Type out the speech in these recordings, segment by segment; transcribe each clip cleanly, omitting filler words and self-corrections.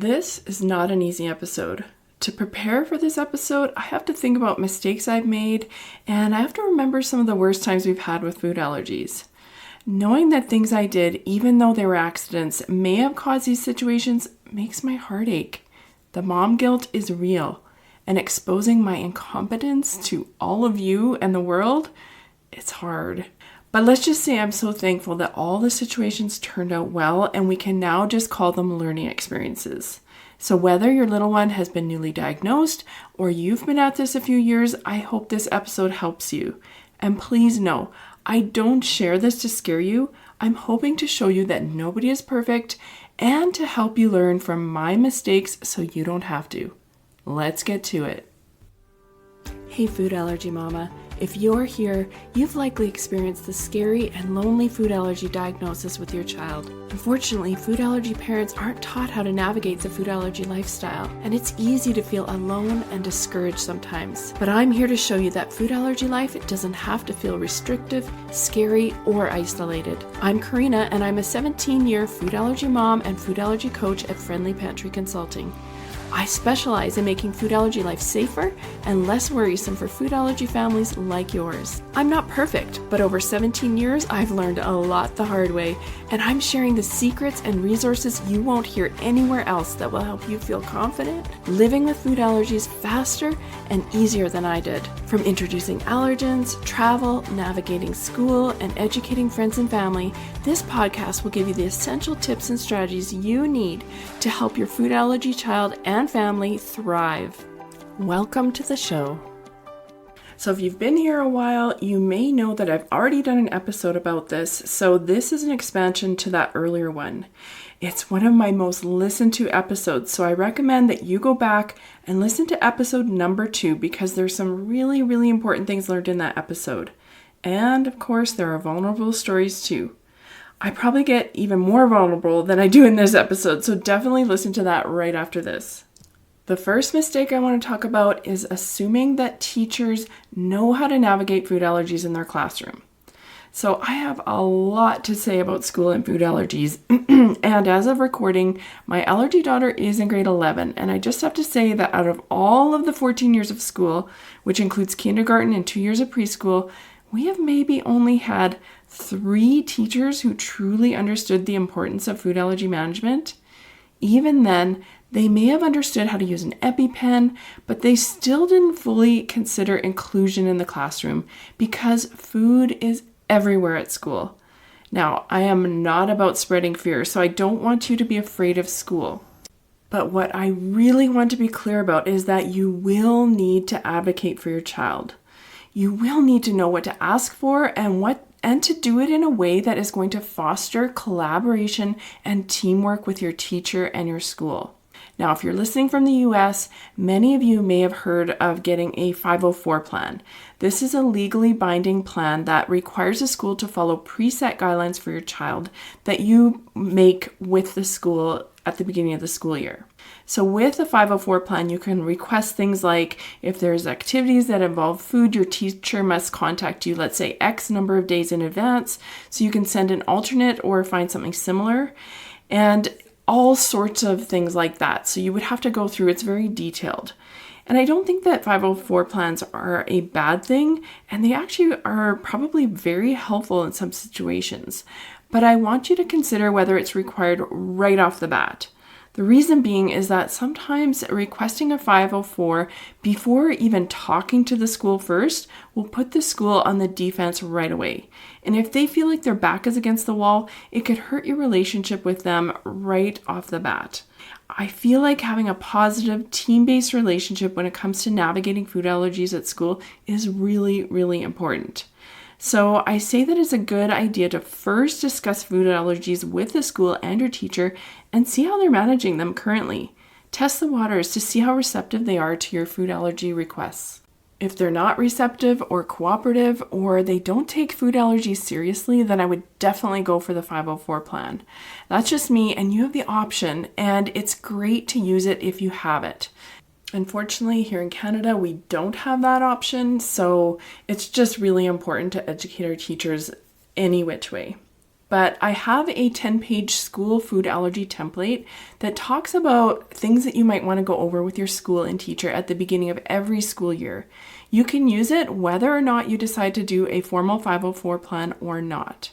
This is not an easy episode. To prepare for this episode, I have to think about mistakes I've made, and I have to remember some of the worst times we've had with food allergies. Knowing that things I did, even though they were accidents, may have caused these situations makes my heart ache. The mom guilt is real, and exposing my incompetence to all of you and the world, it's hard. But let's just say I'm so thankful that all the situations turned out well, and we can now just call them learning experiences. So whether your little one has been newly diagnosed or you've been at this a few years, I hope this episode helps you. And please know, I don't share this to scare you. I'm hoping to show you that nobody is perfect and to help you learn from my mistakes so you don't have to. Let's get to it. Hey food allergy mama, if you're here, you've likely experienced the scary and lonely food allergy diagnosis with your child. Unfortunately, food allergy parents aren't taught how to navigate the food allergy lifestyle, and it's easy to feel alone and discouraged sometimes. But I'm here to show you that food allergy life doesn't have to feel restrictive, scary, or isolated. I'm Corinna, and I'm a 17-year food allergy mom and food allergy coach at Friendly Pantry Consulting. I specialize in making food allergy life safer and less worrisome for food allergy families like yours. I'm not perfect, but over 17 years, I've learned a lot the hard way, and I'm sharing the secrets and resources you won't hear anywhere else that will help you feel confident living with food allergies faster and easier than I did. From introducing allergens, travel, navigating school, and educating friends and family, this podcast will give you the essential tips and strategies you need to help your food allergy child and family thrive. Welcome to the show. So if you've been here a while, you may know that I've already done an episode about this, so this is an expansion to that earlier one. It's one of my most listened to episodes, so I recommend that you go back and listen to episode number 2 because there's some really, really important things learned in that episode. And of course, there are vulnerable stories too. I probably get even more vulnerable than I do in this episode, so definitely listen to that right after this. The first mistake I want to talk about is assuming that teachers know how to navigate food allergies in their classroom. So I have a lot to say about school and food allergies, and as of recording, my allergy daughter is in grade 11, and I just have to say that out of all of the 14 years of school, which includes kindergarten and 2 years of preschool, we have maybe only had 3 teachers who truly understood the importance of food allergy management. Even then, they may have understood how to use an EpiPen, but they still didn't fully consider inclusion in the classroom because food is everywhere at school. Now, I am not about spreading fear, so I don't want you to be afraid of school. But what I really want to be clear about is that you will need to advocate for your child. You will need to know what to ask for and to do it in a way that is going to foster collaboration and teamwork with your teacher and your school. Now, if you're listening from the US, many of you may have heard of getting a 504 plan. This is a legally binding plan that requires a school to follow preset guidelines for your child that you make with the school at the beginning of the school year. So with a 504 plan, you can request things like if there's activities that involve food, your teacher must contact you, let's say X number of days in advance, so you can send an alternate or find something similar. And all sorts of things like that. So you would have to go through, it's very detailed. And I don't think that 504 plans are a bad thing, and they actually are probably very helpful in some situations. But I want you to consider whether it's required right off the bat. The reason being is that sometimes requesting a 504 before even talking to the school first will put the school on the defense right away. And if they feel like their back is against the wall, it could hurt your relationship with them right off the bat. I feel like having a positive team-based relationship when it comes to navigating food allergies at school is really, really important. So I say that it's a good idea to first discuss food allergies with the school and your teacher and see how they're managing them currently. Test the waters to see how receptive they are to your food allergy requests. If they're not receptive or cooperative or they don't take food allergies seriously, then I would definitely go for the 504 plan. That's just me, and you have the option, and it's great to use it if you have it. Unfortunately, here in Canada, we don't have that option, so it's just really important to educate our teachers any which way. but I have a 10-page school food allergy template that talks about things that you might want to go over with your school and teacher at the beginning of every school year. You can use it whether or not you decide to do a formal 504 plan or not.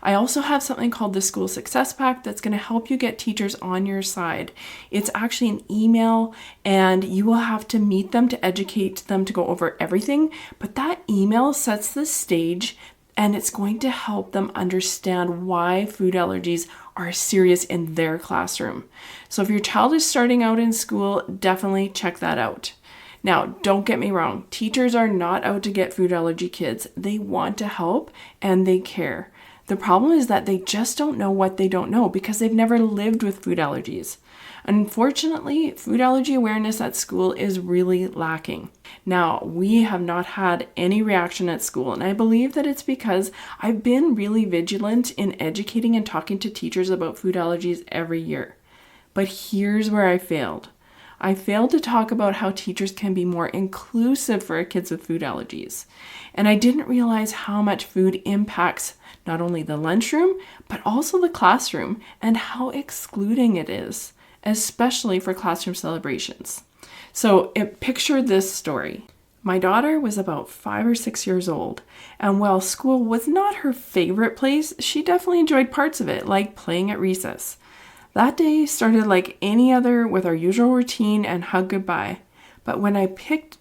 I also have something called the School Success Pack that's going to help you get teachers on your side. It's actually an email, and you will have to meet them to educate them to go over everything, but that email sets the stage, and it's going to help them understand why food allergies are serious in their classroom. So if your child is starting out in school, definitely check that out. Now, don't get me wrong. Teachers are not out to get food allergy kids. They want to help and they care. The problem is that they just don't know what they don't know because they've never lived with food allergies. Unfortunately, food allergy awareness at school is really lacking. Now, we have not had any reaction at school, and I believe that it's because I've been really vigilant in educating and talking to teachers about food allergies every year. But here's where I failed. I failed to talk about how teachers can be more inclusive for kids with food allergies. And I didn't realize how much food impacts not only the lunchroom, but also the classroom, and how excluding it is, especially for classroom celebrations. So picture this story. My daughter was about 5 or 6 years old, and while school was not her favorite place, she definitely enjoyed parts of it, like playing at recess. That day started like any other with our usual routine and hug goodbye. But when I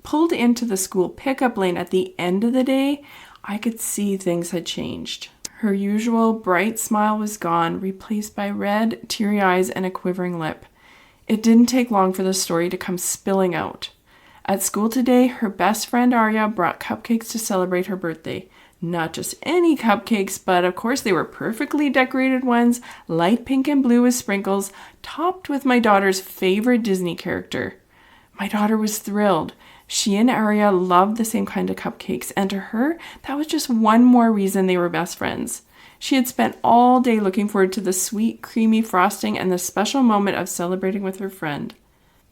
pulled into the school pickup lane at the end of the day, I could see things had changed. Her usual bright smile was gone, replaced by red, teary eyes and a quivering lip. It didn't take long for the story to come spilling out. At school today, her best friend Arya brought cupcakes to celebrate her birthday. Not just any cupcakes, but of course they were perfectly decorated ones, light pink and blue with sprinkles, topped with my daughter's favorite Disney character. My daughter was thrilled. She and Arya loved the same kind of cupcakes, and to her, that was just one more reason they were best friends. She had spent all day looking forward to the sweet, creamy frosting and the special moment of celebrating with her friend.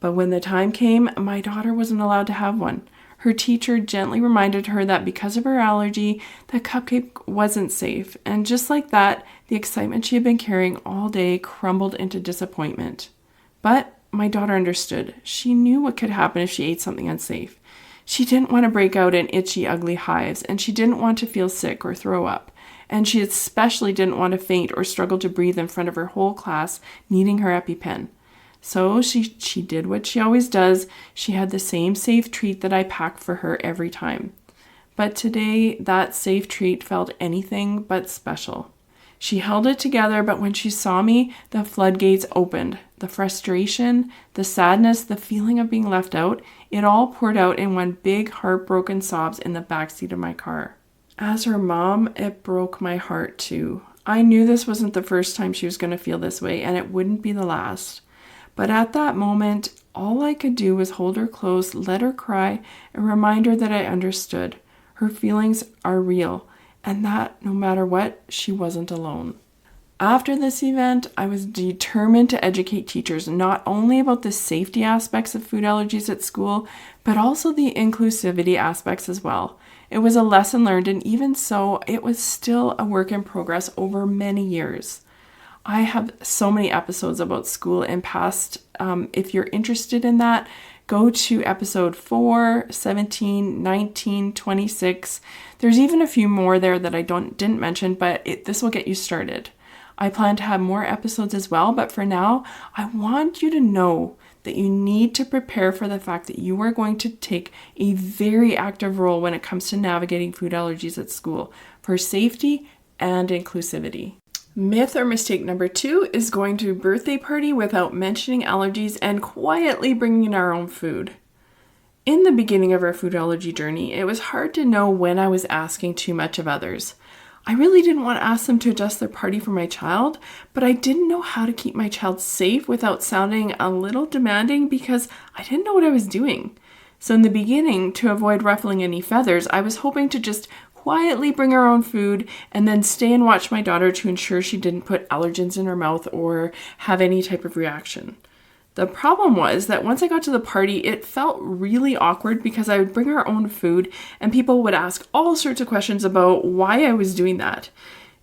But when the time came, my daughter wasn't allowed to have one. Her teacher gently reminded her that because of her allergy, the cupcake wasn't safe, and just like that, the excitement she had been carrying all day crumbled into disappointment. But my daughter understood. She knew what could happen if she ate something unsafe. She didn't want to break out in itchy, ugly hives, and she didn't want to feel sick or throw up. And she especially didn't want to faint or struggle to breathe in front of her whole class, needing her EpiPen. So she did what she always does. She had the same safe treat that I packed for her every time. But today, that safe treat felt anything but special. She held it together, but when she saw me, the floodgates opened. The frustration, the sadness, the feeling of being left out, it all poured out in one big heartbroken sobs in the backseat of my car. As her mom, it broke my heart too. I knew this wasn't the first time she was going to feel this way, and it wouldn't be the last. But at that moment, all I could do was hold her close, let her cry, and remind her that I understood. Her feelings are real, and that no matter what, she wasn't alone. After this event, I was determined to educate teachers not only about the safety aspects of food allergies at school, but also the inclusivity aspects as well. It was a lesson learned, and even so, it was still a work in progress over many years. I have so many episodes about school in past. If you're interested in that, go to episode 4, 17, 19, 26. There's even a few more there that I didn't mention, but this will get you started. I plan to have more episodes as well, but for now, I want you to know that you need to prepare for the fact that you are going to take a very active role when it comes to navigating food allergies at school for safety and inclusivity. Myth or mistake number 2 is going to a birthday party without mentioning allergies and quietly bringing our own food. In the beginning of our food allergy journey, it was hard to know when I was asking too much of others. I really didn't want to ask them to adjust their party for my child, but I didn't know how to keep my child safe without sounding a little demanding because I didn't know what I was doing. So in the beginning, to avoid ruffling any feathers, I was hoping to just quietly bring her own food and then stay and watch my daughter to ensure she didn't put allergens in her mouth or have any type of reaction. The problem was that once I got to the party, it felt really awkward because I would bring her own food and people would ask all sorts of questions about why I was doing that.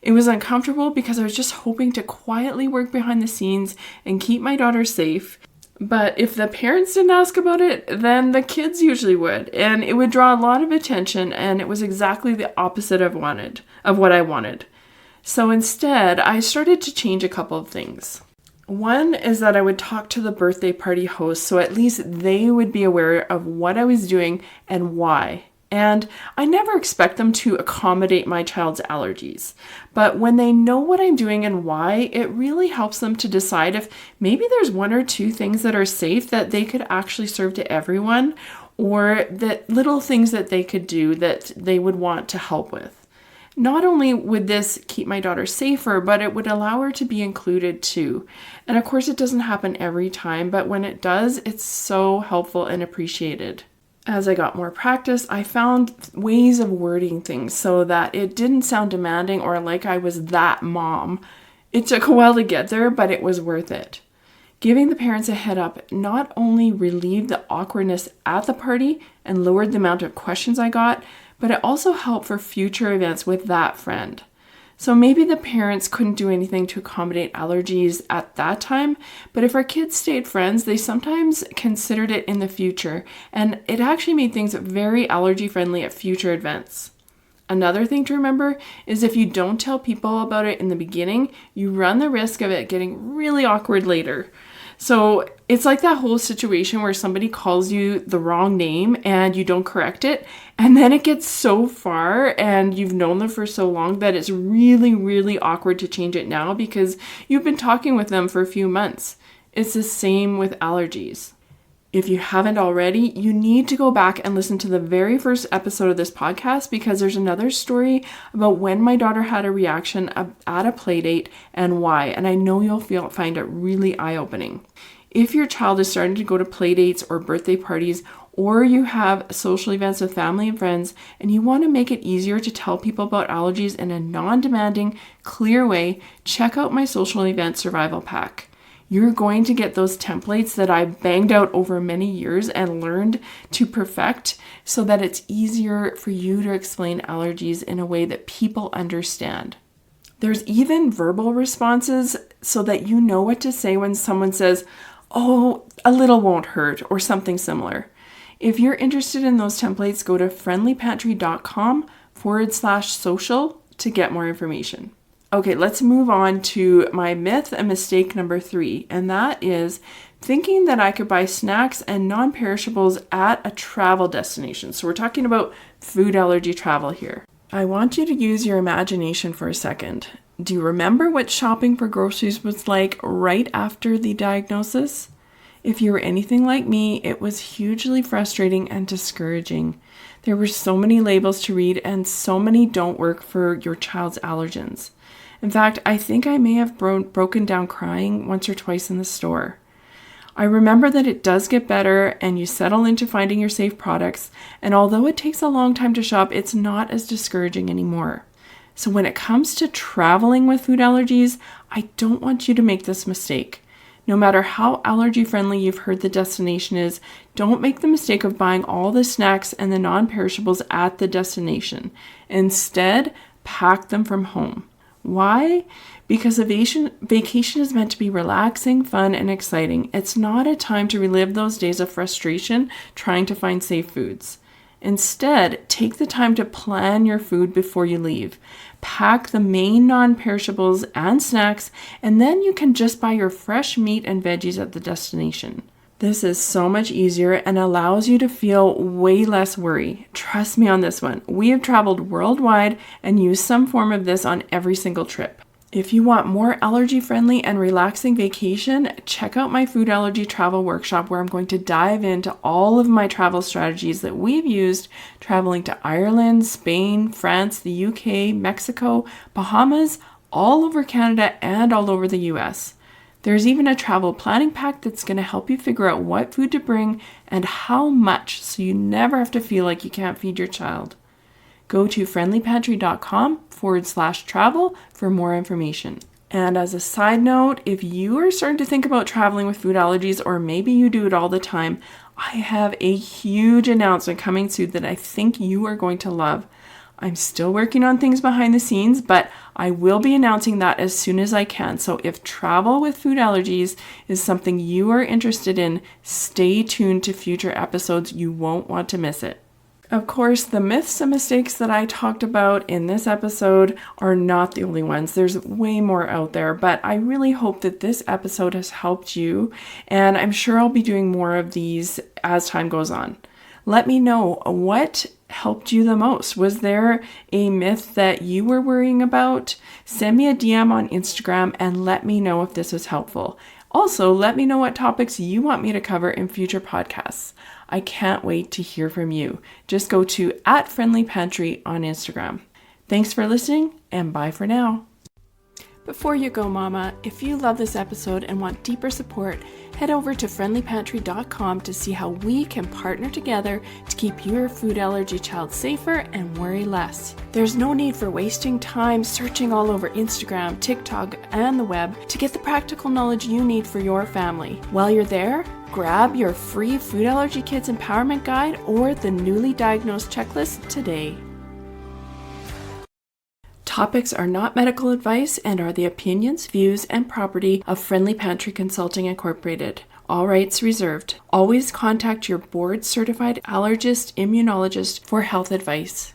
It was uncomfortable because I was just hoping to quietly work behind the scenes and keep my daughter safe. But if the parents didn't ask about it, then the kids usually would. And it would draw a lot of attention, and it was exactly the opposite of what I wanted. So instead, I started to change a couple of things. One is that I would talk to the birthday party host so at least they would be aware of what I was doing and why. And I never expect them to accommodate my child's allergies. But when they know what I'm doing and why, it really helps them to decide if maybe there's one or two things that are safe that they could actually serve to everyone, or that little things that they could do that they would want to help with. Not only would this keep my daughter safer, but it would allow her to be included too. And of course, it doesn't happen every time, but when it does, it's so helpful and appreciated. As I got more practice, I found ways of wording things so that it didn't sound demanding or like I was that mom. It took a while to get there, but it was worth it. Giving the parents a head up not only relieved the awkwardness at the party and lowered the amount of questions I got, but it also helped for future events with that friend. So maybe the parents couldn't do anything to accommodate allergies at that time, but if our kids stayed friends, they sometimes considered it in the future, and it actually made things very allergy friendly at future events. Another thing to remember is if you don't tell people about it in the beginning, you run the risk of it getting really awkward later. So it's like that whole situation where somebody calls you the wrong name and you don't correct it. And then it gets so far and you've known them for so long that it's really, really awkward to change it now because you've been talking with them for a few months. It's the same with allergies. If you haven't already, you need to go back and listen to the very first episode of this podcast because there's another story about when my daughter had a reaction at a play date and why. And I know you'll find it really eye-opening. If your child is starting to go to play dates or birthday parties, or you have social events with family and friends, and you want to make it easier to tell people about allergies in a non-demanding, clear way, check out my social event survival pack. You're going to get those templates that I banged out over many years and learned to perfect so that it's easier for you to explain allergies in a way that people understand. There's even verbal responses so that you know what to say when someone says, "Oh, a little won't hurt," or something similar. If you're interested in those templates, go to friendlypantry.com/social to get more information. Okay, let's move on to my myth and mistake number 3, and that is thinking that I could buy snacks and non-perishables at a travel destination. So we're talking about food allergy travel here. I want you to use your imagination for a second. Do you remember what shopping for groceries was like right after the diagnosis? If you were anything like me, it was hugely frustrating and discouraging. There were so many labels to read and so many don't work for your child's allergens. In fact, I think I may have broken down crying once or twice in the store. I remember that it does get better and you settle into finding your safe products, and although it takes a long time to shop, it's not as discouraging anymore. So when it comes to traveling with food allergies, I don't want you to make this mistake. No matter how allergy friendly you've heard the destination is, don't make the mistake of buying all the snacks and the non-perishables at the destination. Instead, pack them from home. Why? Because a vacation is meant to be relaxing, fun, and exciting. It's not a time to relive those days of frustration trying to find safe foods. Instead, take the time to plan your food before you leave. Pack the main non-perishables and snacks, and then you can just buy your fresh meat and veggies at the destination. This is so much easier and allows you to feel way less worry. Trust me on this one. We have traveled worldwide and used some form of this on every single trip. If you want more allergy-friendly and relaxing vacation, check out my food allergy travel workshop where I'm going to dive into all of my travel strategies that we've used traveling to Ireland, Spain, France, the UK, Mexico, Bahamas, all over Canada, and all over the US. There's even a travel planning pack that's going to help you figure out what food to bring and how much so you never have to feel like you can't feed your child. Go to friendlypantry.com/travel for more information. And as a side note, if you are starting to think about traveling with food allergies, or maybe you do it all the time, I have a huge announcement coming soon that I think you are going to love. I'm still working on things behind the scenes, but I will be announcing that as soon as I can. So if travel with food allergies is something you are interested in, stay tuned to future episodes. You won't want to miss it. Of course, the myths and mistakes that I talked about in this episode are not the only ones. There's way more out there, but I really hope that this episode has helped you, and I'm sure I'll be doing more of these as time goes on. Let me know what helped you the most. Was there a myth that you were worrying about? Send me a DM on Instagram and let me know if this was helpful. Also, let me know what topics you want me to cover in future podcasts. I can't wait to hear from you. Just go to @friendlypantry on Instagram. Thanks for listening, and bye for now. Before you go, Mama, if you love this episode and want deeper support, head over to friendlypantry.com to see how we can partner together to keep your food allergy child safer and worry less. There's no need for wasting time searching all over Instagram, TikTok, and the web to get the practical knowledge you need for your family. While you're there, grab your free Food Allergy Kids Empowerment Guide or the newly diagnosed checklist today. Topics are not medical advice and are the opinions, views, and property of Friendly Pantry Consulting Incorporated. All rights reserved. Always contact your board-certified allergist, immunologist for health advice.